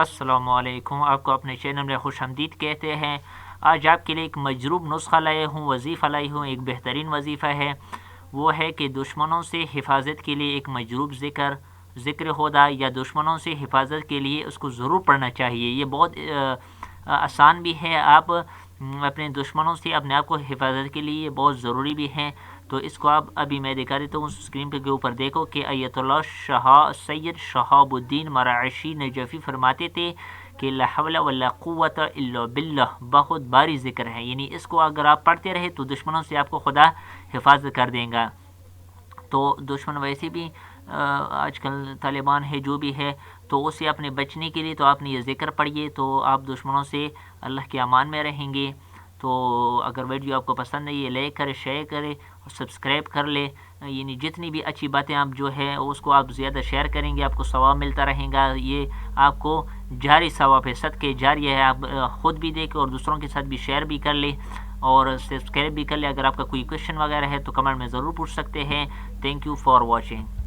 السلام علیکم، آپ کو اپنے چینل میں خوش آمدید کہتے ہیں۔ آج آپ کے لیے ایک مجروب نسخہ لائے ہوں، وظیفہ لائی ہوں۔ ایک بہترین وظیفہ ہے، وہ ہے کہ دشمنوں سے حفاظت کے لیے ایک مجروب ذکر خدا یا دشمنوں سے حفاظت کے لیے اس کو ضرور پڑھنا چاہیے۔ یہ بہت آسان بھی ہے، آپ اپنے دشمنوں سے اپنے آپ کو حفاظت کے لیے بہت ضروری بھی ہیں۔ تو اس کو آپ ابھی میں دکھا دیتا ہوں، اسکرین پہ کے اوپر دیکھو کہ ایت اللہ سید شہاب الدین مرعشی نجفی فرماتے تھے کہ لا حول ولا قوت الا باللہ، بہت باری ذکر ہے، یعنی اس کو اگر آپ پڑھتے رہے تو دشمنوں سے آپ کو خدا حفاظت کر دیں گا۔ تو دشمن ویسے بھی آج کل طالبان ہے جو بھی ہے، تو اسے اپنے بچنے کے لیے تو آپ نے یہ ذکر پڑھیے، تو آپ دشمنوں سے اللہ کے امان میں رہیں گے۔ تو اگر ویڈیو آپ کو پسند ہے، یہ لائک کرے، شیئر کرے اور سبسکرائب کر لے، یعنی جتنی بھی اچھی باتیں آپ جو ہے اس کو آپ زیادہ شیئر کریں گے، آپ کو ثواب ملتا رہے گا۔ یہ آپ کو جاری ثواب ہے، صدقہ جاریہ ہے، آپ خود بھی دیکھیں اور دوسروں کے ساتھ بھی شیئر بھی کر لیں اور سبسکرائب بھی کر لیں۔ اگر آپ کا کوئی کویشچن وغیرہ ہے تو کمنٹ میں ضرور پوچھ سکتے ہیں۔ Thank you for watching.